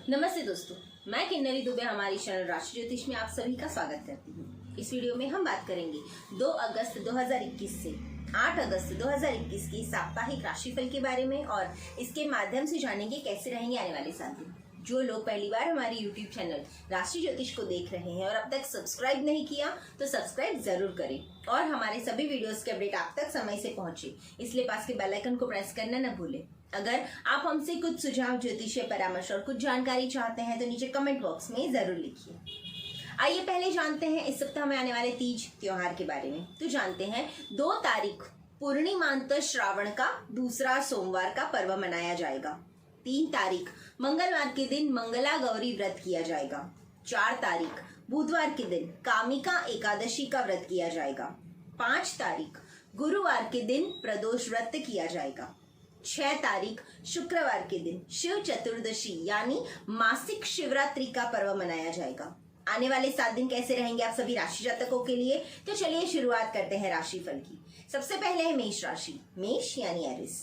नमस्ते दोस्तों, मैं किन्नरी दुबे हमारी चैनल राशि ज्योतिष में आप सभी का स्वागत करती हूँ। इस वीडियो में हम बात करेंगे 2 अगस्त 2021 से 8 अगस्त 2021 की साप्ताहिक राशिफल के बारे में और इसके माध्यम से जानेंगे कैसे रहेंगे आने वाले 7 दिन। जो लोग पहली बार हमारे YouTube चैनल राशि ज्योतिष को देख रहे हैं और अब तक सब्सक्राइब नहीं किया तो सब्सक्राइब जरूर करें और हमारे सभी वीडियोस के अपडेट आप तक समय से पहुंचे, इसलिए पास के बेल आइकन को प्रेस करना न भूलें। अगर आप हमसे कुछ सुझाव, ज्योतिषीय परामर्श और कुछ जानकारी चाहते हैं तो नीचे कमेंट बॉक्स में जरूर लिखिए। आइए पहले जानते हैं इस सप्ताह में आने वाले तीज त्योहार के बारे में। तो जानते हैं 2 तारीख पूर्णिमांत श्रावण का दूसरा सोमवार का पर्व मनाया जाएगा। 3 तारीख मंगलवार के दिन मंगला गौरी व्रत किया जाएगा। 4 तारीख बुधवार के दिन कामिका एकादशी का व्रत किया जाएगा। 5 तारीख गुरुवार के दिन प्रदोष व्रत किया जाएगा। 6 तारीख शुक्रवार के दिन शिव चतुर्दशी यानी मासिक शिवरात्रि का पर्व मनाया जाएगा। आने वाले 7 दिन कैसे रहेंगे आप सभी राशि जातकों के लिए, तो चलिए शुरुआत करते हैं राशिफल की। सबसे पहले है मेष राशि। मेष यानी एरिस।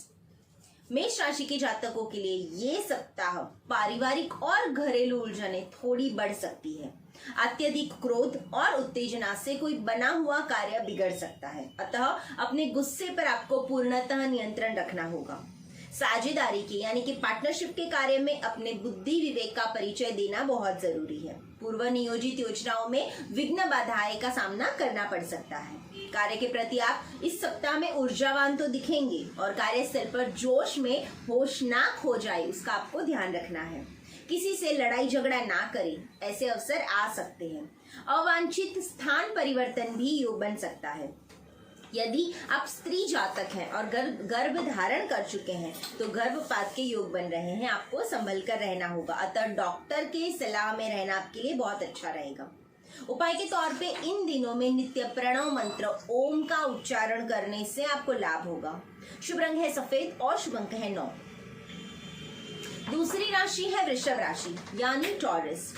मेष राशि के जातकों के लिए ये सप्ताह पारिवारिक और घरेलू उलझनें थोड़ी बढ़ सकती है। अत्यधिक क्रोध और उत्तेजना से कोई बना हुआ कार्य बिगड़ सकता है, अतः अपने गुस्से पर आपको पूर्णतः नियंत्रण रखना होगा। साझेदारी के यानी कि पार्टनरशिप के कार्य में अपने बुद्धि विवेक का परिचय देना बहुत जरूरी है। पूर्व नियोजित योजनाओं में विघ्न बाधाएं का सामना करना पड़ सकता है। कार्य के प्रति आप इस सप्ताह में ऊर्जावान तो दिखेंगे और कार्यस्थल पर जोश में होश ना खो जाए, उसका आपको ध्यान रखना है। किसी से लड़ाई झगड़ा ना करें, ऐसे अवसर आ सकते हैं। अवांछित स्थान परिवर्तन भी योग बन सकता है। यदि आप स्त्री जातक हैं और गर्भ धारण कर चुके हैं तो गर्भपात के योग बन रहे हैं, आपको संभल कर रहना होगा, अतः डॉक्टर के सलाह में रहना आपके लिए बहुत अच्छा रहेगा। उपाय के तौर पे इन दिनों में नित्य प्रणव मंत्र ओम का उच्चारण करने से आपको लाभ होगा। शुभ रंग है सफेद और शुभ अंक है 9। दूसरी राशि है वृषभ राशि यानी टॉरस।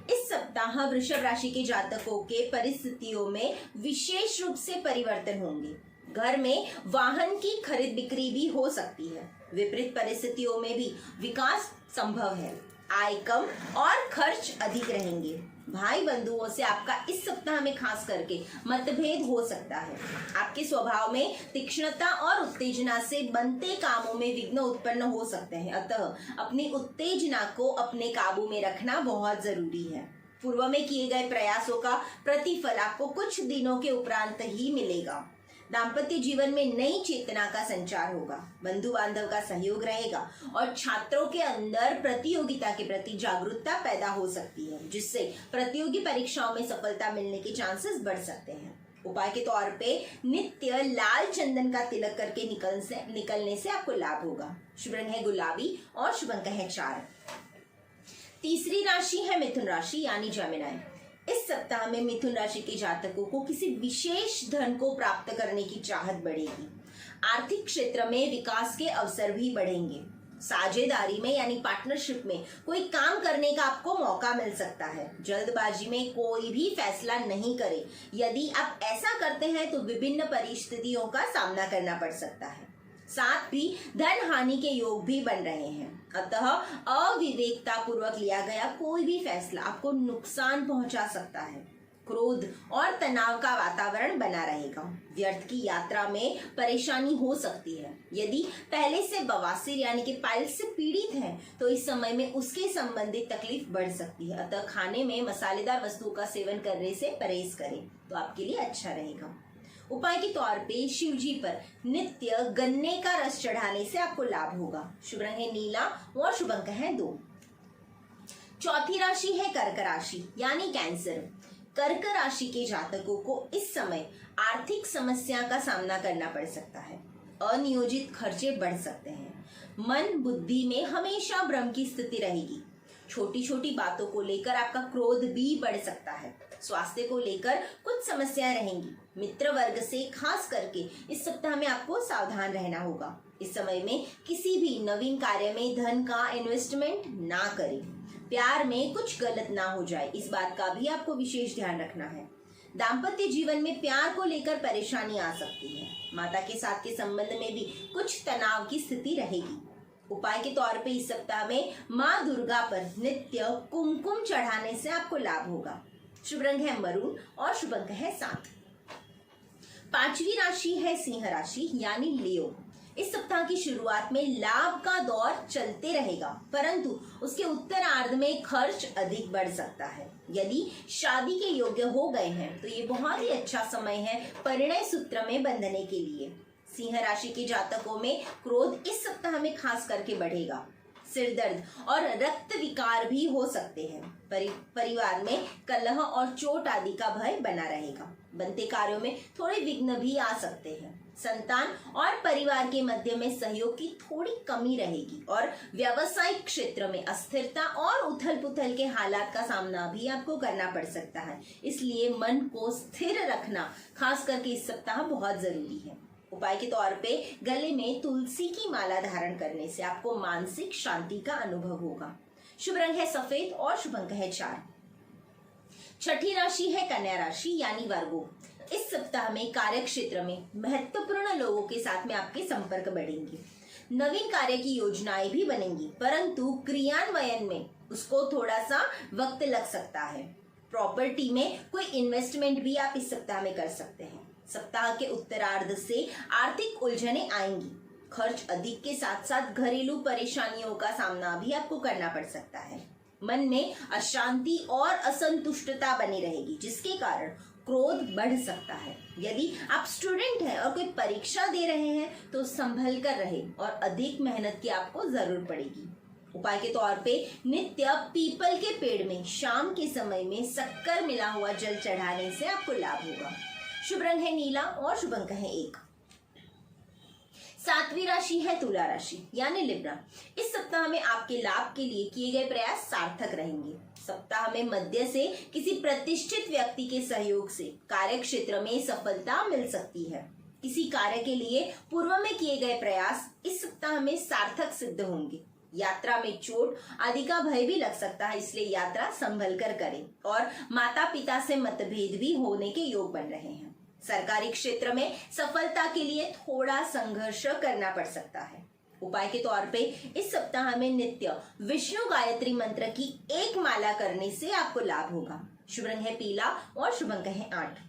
इस सप्ताह वृषभ राशि के जातकों के परिस्थितियों में विशेष रूप से परिवर्तन होंगे। घर में वाहन की खरीद बिक्री भी हो सकती है। विपरीत परिस्थितियों में भी विकास संभव है। आय कम और खर्च अधिक रहेंगे। भाई बंधुओं से आपका इस सप्ताह में खास करके मतभेद हो सकता है। आपके स्वभाव में तीक्ष्णता और उत्तेजना से बनते कामों में विघ्न उत्पन्न हो सकते हैं, अतः अपनी उत्तेजना को अपने काबू में रखना बहुत जरूरी है। पूर्व में किए गए प्रयासों का प्रतिफल आपको कुछ दिनों के उपरांत ही मिलेगा। दाम्पत्य जीवन में नई चेतना का संचार होगा। बंधु बांधव का सहयोग रहेगा और छात्रों के अंदर प्रतियोगिता के प्रति जागरूकता पैदा हो सकती है, जिससे प्रतियोगी परीक्षाओं में सफलता मिलने के चांसेस बढ़ सकते हैं। उपाय के तौर पे नित्य लाल चंदन का तिलक करके निकलने से आपको लाभ होगा। शुभ रंग है गुलाबी और शुभ अंक है 4। तीसरी राशि है मिथुन राशि यानी जेमिनी। इस सप्ताह में मिथुन राशि के जातकों को किसी विशेष धन को प्राप्त करने की चाहत बढ़ेगी। आर्थिक क्षेत्र में विकास के अवसर भी बढ़ेंगे। साझेदारी में यानी पार्टनरशिप में कोई काम करने का आपको मौका मिल सकता है। जल्दबाजी में कोई भी फैसला नहीं करें। यदि आप ऐसा करते हैं तो विभिन्न परिस्थितियों का सामना करना पड़ सकता है। साथ भी धन हानि के योग भी बन रहे हैं, अतः अविवेकता पूर्वक लिया गया कोई भी फैसला आपको नुकसान पहुंचा सकता है। क्रोध और तनाव का वातावरण बना रहेगा। व्यर्थ की यात्रा में परेशानी हो सकती है। यदि पहले से बवासीर यानी कि पाइल्स से पीड़ित हैं तो इस समय में उसके संबंधित तकलीफ बढ़ सकती है, अतः खाने में मसालेदार वस्तुओं का सेवन करने से परहेज करें तो आपके लिए अच्छा रहेगा। उपाय के तौर पे शिव जी पर नित्य गन्ने का रस चढ़ाने से आपको लाभ होगा। शुभ रंग है नीला और शुभ अंक है 2। चौथी राशि है कर्क राशि यानी कैंसर। कर्क राशि के जातकों को इस समय आर्थिक समस्या का सामना करना पड़ सकता है। अनियोजित खर्चे बढ़ सकते हैं। मन बुद्धि में हमेशा भ्रम की स्थिति रहेगी। छोटी छोटी बातों को लेकर आपका क्रोध भी बढ़ सकता है। स्वास्थ्य को लेकर कुछ समस्याएं रहेंगी। मित्र वर्ग से खास करके इस सप्ताह में आपको सावधान रहना होगा। इस समय में किसी भी नवीन कार्य में धन का इन्वेस्टमेंट ना करें। प्यार में कुछ गलत ना हो जाए, इस बात का भी आपको विशेष ध्यान रखना है। दाम्पत्य जीवन में प्यार को लेकर परेशानी आ सकती है। माता के साथ के संबंध में भी कुछ तनाव की स्थिति रहेगी। उपाय के तौर पे इस सप्ताह में माँ दुर्गा पर नित्य कुमकुम चढ़ाने से आपको लाभ होगा। शुभ रंग है मरून और शुभ अंक है 7। पांचवी राशि है सिंह राशि यानी लियो। इस सप्ताह की शुरुआत में लाभ का दौर चलते रहेगा, परंतु उसके उत्तरार्ध में खर्च अधिक बढ़ सकता है। यदि शादी के योग्य हो गए हैं तो ये बहुत ही अच्छा समय है परिणय सूत्र में बंधने के लिए। सिंह राशि के जातकों में क्रोध इस सप्ताह में खास करके बढ़ेगा। सिर दर्द और रक्त विकार भी हो सकते हैं। परिवार में कलह और चोट आदि का भय बना रहेगा। बनते कार्यों में थोड़े विघ्न भी आ सकते हैं। संतान और परिवार के मध्य में सहयोग की थोड़ी कमी रहेगी और व्यावसायिक क्षेत्र में अस्थिरता और उथल पुथल के हालात का सामना भी आपको करना पड़ सकता है। इसलिए मन को स्थिर रखना खास करके इस सप्ताह बहुत जरूरी है। उपाय के तौर पे गले में तुलसी की माला धारण करने से आपको मानसिक शांति का अनुभव होगा। शुभ रंग है सफेद और शुभ अंक है 4। छठी राशि है कन्या राशि यानी वर्गो। इस सप्ताह में कार्य क्षेत्र में महत्वपूर्ण लोगों के साथ में आपके संपर्क बढ़ेंगे। नवीन कार्य की योजनाएं भी बनेंगी, परंतु क्रियान्वयन में उसको थोड़ा सा वक्त लग सकता है। प्रॉपर्टी में कोई इन्वेस्टमेंट भी आप इस सप्ताह में कर सकते हैं। सप्ताह के उत्तरार्ध से आर्थिक उलझनें आएंगी। खर्च अधिक के साथ साथ घरेलू परेशानियों का सामना भी आपको करना पड़ सकता है। मन में अशांति और असंतुष्टता बनी रहेगी, जिसके कारण क्रोध बढ़ सकता है। यदि आप स्टूडेंट हैं और कोई परीक्षा दे रहे हैं तो संभल कर रहे और अधिक मेहनत की आपको जरूरत पड़ेगी। उपाय के तौर पे नित्य पीपल के पेड़ में शाम के समय में शक्कर मिला हुआ जल चढ़ाने से आपको लाभ होगा। शुभ रंग है नीला और शुभ अंक है 1। सातवीं राशि है तुला राशि यानी लिब्रा। इस सप्ताह में आपके लाभ के लिए किए गए प्रयास सार्थक रहेंगे। सप्ताह में मध्य से किसी प्रतिष्ठित व्यक्ति के सहयोग से कार्य क्षेत्र में सफलता मिल सकती है। किसी कार्य के लिए पूर्व में किए गए प्रयास इस सप्ताह में सार्थक सिद्ध होंगे। यात्रा में चोट आदि का भय भी लग सकता है, इसलिए यात्रा संभल कर करें। और माता पिता से मतभेद भी होने के योग बन रहे हैं। सरकारी क्षेत्र में सफलता के लिए थोड़ा संघर्ष करना पड़ सकता है। उपाय के तौर पे इस सप्ताह में नित्य विष्णु गायत्री मंत्र की एक माला करने से आपको लाभ होगा। शुभ रंग है पीला और शुभ अंक है 8।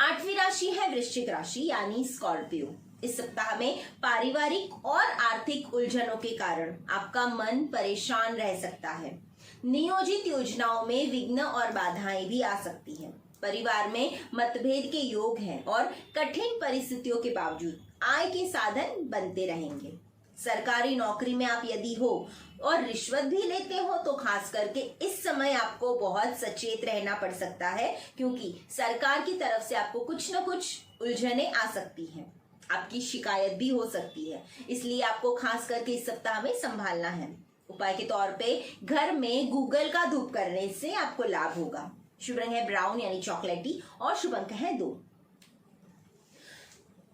आठवीं राशि है वृश्चिक राशि यानी स्कॉर्पियो। इस सप्ताह में पारिवारिक और आर्थिक उलझनों के कारण आपका मन परेशान रह सकता है। नियोजित योजनाओं में विघ्न और बाधाएं भी आ सकती हैं। परिवार में मतभेद के योग हैं और कठिन परिस्थितियों के बावजूद आय के साधन बनते रहेंगे। सरकारी नौकरी में आप यदि हो और रिश्वत भी लेते हो तो खास करके इस समय आपको बहुत सचेत रहना पड़ सकता है, क्योंकि सरकार की तरफ से आपको कुछ न कुछ उलझनें आ सकती हैं। आपकी शिकायत भी हो सकती है, इसलिए आपको खास करके इस सप्ताह में संभालना है। उपाय के तौर पे घर में गूगल का धूप करने से आपको लाभ होगा। शुभ रंग है ब्राउन यानी चॉकलेटी और शुभ अंक है 2।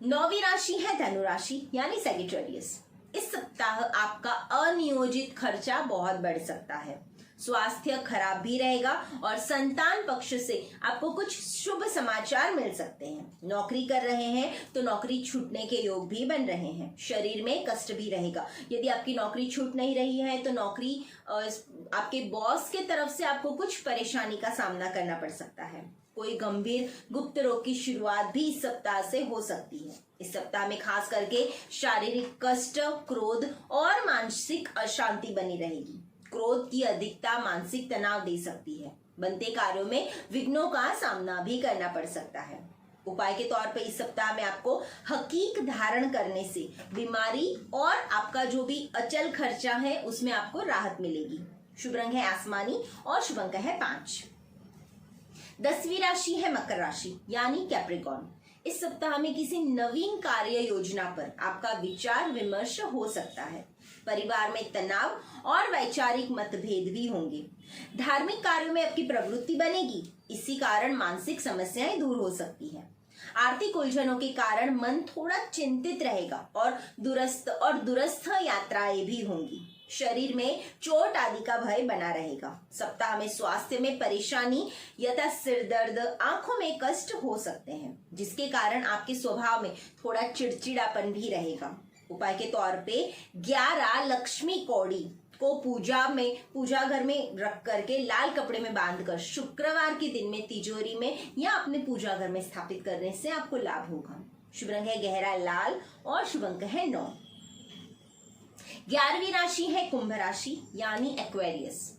9वीं राशि है धनु राशि यानी सैजिटेरियस। इस सप्ताह आपका अनियोजित खर्चा बहुत बढ़ सकता है। स्वास्थ्य खराब भी रहेगा और संतान पक्ष से आपको कुछ शुभ समाचार मिल सकते हैं। नौकरी कर रहे हैं तो नौकरी छूटने के योग भी बन रहे हैं। शरीर में कष्ट भी रहेगा। यदि आपकी नौकरी छूट नहीं रही है तो नौकरी आपके बॉस के तरफ से आपको कुछ परेशानी का सामना करना पड़ सकता है। कोई गंभीर गुप्त रोग की शुरुआत भी इस सप्ताह से हो सकती है। इस सप्ताह में खास करके शारीरिक कष्ट, क्रोध और मानसिक अशांति बनी रहेगी। क्रोध की अधिकता मानसिक तनाव दे सकती है। बनते कार्यों में विघ्नों का सामना भी करना पड़ सकता है। उपाय के तौर पर इस सप्ताह में आपको हकीक धारण करने से बीमारी और आपका जो भी अचल खर्चा है उसमें आपको राहत मिलेगी। शुभ रंग है आसमानी और शुभ अंक है 5। 10वीं राशि है मकर राशि यानी कैप्रिकॉर्न। इस सप्ताह में किसी नवीन कार्य योजना पर आपका विचार विमर्श हो सकता है। परिवार में तनाव और वैचारिक मतभेद भी होंगे। धार्मिक कार्यों में आपकी प्रवृत्ति बनेगी, इसी कारण मानसिक समस्याएं दूर हो सकती हैं। आर्थिक उलझनों के कारण मन थोड़ा चिंतित रहेगा और दूरस्थ यात्राएं भी होंगी। शरीर में चोट आदि का भय बना रहेगा। सप्ताह में स्वास्थ्य में परेशानी यथा सिर दर्द, आंखों में कष्ट हो सकते हैं, जिसके कारण आपके स्वभाव में थोड़ा चिड़चिड़ापन भी रहेगा। उपाय के तौर पे 11 लक्ष्मी कौड़ी को पूजा घर में रख करके लाल कपड़े में बांधकर शुक्रवार के दिन में तिजोरी में या अपने पूजा घर में स्थापित करने से आपको लाभ होगा। शुभ रंग है गहरा लाल और शुभ अंक है 9। 11वीं राशि है कुंभ राशि यानी एक्वेरियस।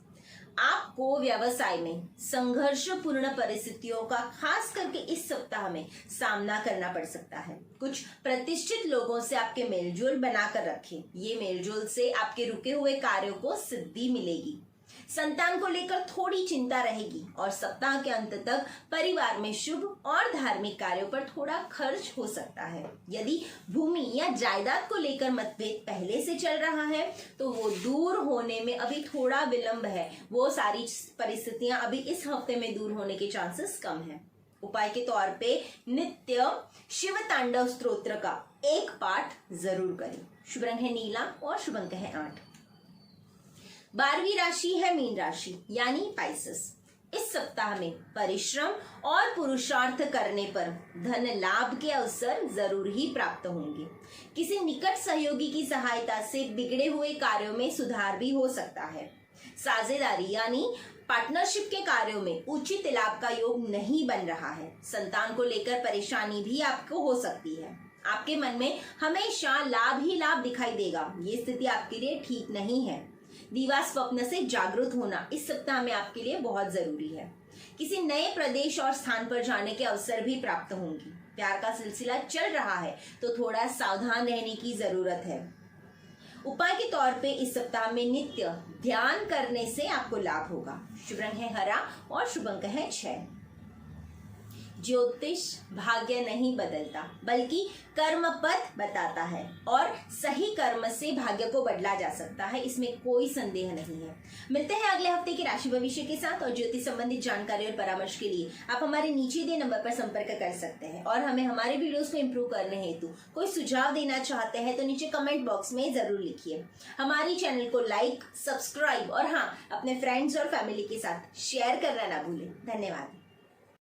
आपको व्यवसाय में संघर्षपूर्ण परिस्थितियों का खास करके इस सप्ताह में सामना करना पड़ सकता है। कुछ प्रतिष्ठित लोगों से आपके मेलजोल बनाकर रखें। ये मेलजोल से आपके रुके हुए कार्यों को सिद्धि मिलेगी। संतान को लेकर थोड़ी चिंता रहेगी और सप्ताह के अंत तक परिवार में शुभ और धार्मिक कार्यों पर थोड़ा खर्च हो सकता है। यदि भूमि या जायदाद को लेकर मतभेद पहले से चल रहा है तो वो दूर होने में अभी थोड़ा विलंब है। वो सारी परिस्थितियां अभी इस हफ्ते में दूर होने के चांसेस कम है। उपाय के तौर पे नित्य शिव तांडव स्तोत्र का एक पाठ जरूर करें। शुभ रंग है नीला और शुभ अंक है 8। 12वीं राशि है मीन राशि यानी पाइसेस। इस सप्ताह में परिश्रम और पुरुषार्थ करने पर धन लाभ के अवसर जरूर ही प्राप्त होंगे। किसी निकट सहयोगी की सहायता से बिगड़े हुए कार्यों में सुधार भी हो सकता है। साझेदारी यानी पार्टनरशिप के कार्यों में उचित लाभ का योग नहीं बन रहा है। संतान को लेकर परेशानी भी आपको हो सकती है। आपके मन में हमेशा लाभ ही लाभ दिखाई देगा। ये स्थिति आपके लिए ठीक नहीं है। दीवा स्वप्न से जागरूक होना इस सप्ताह में आपके लिए बहुत जरूरी है। किसी नए प्रदेश और स्थान पर जाने के अवसर भी प्राप्त होंगे। प्यार का सिलसिला चल रहा है तो थोड़ा सावधान रहने की जरूरत है। उपाय के तौर पे इस सप्ताह में नित्य ध्यान करने से आपको लाभ होगा। शुभ रंग है हरा और शुभ अंक है 6। ज्योतिष भाग्य नहीं बदलता बल्कि कर्म पथ बताता है और सही कर्म से भाग्य को बदला जा सकता है, इसमें कोई संदेह नहीं है। मिलते हैं अगले हफ्ते की राशि भविष्य के साथ और ज्योतिष संबंधित जानकारी और परामर्श के लिए आप हमारे नीचे दिए नंबर पर संपर्क कर सकते हैं और हमें हमारे वीडियोस को इम्प्रूव करने हेतु कोई सुझाव देना चाहते हैं तो नीचे कमेंट बॉक्स में जरूर लिखिए। हमारी चैनल को लाइक, सब्सक्राइब और हाँ अपने फ्रेंड्स और फैमिली के साथ शेयर करना ना भूलें। धन्यवाद।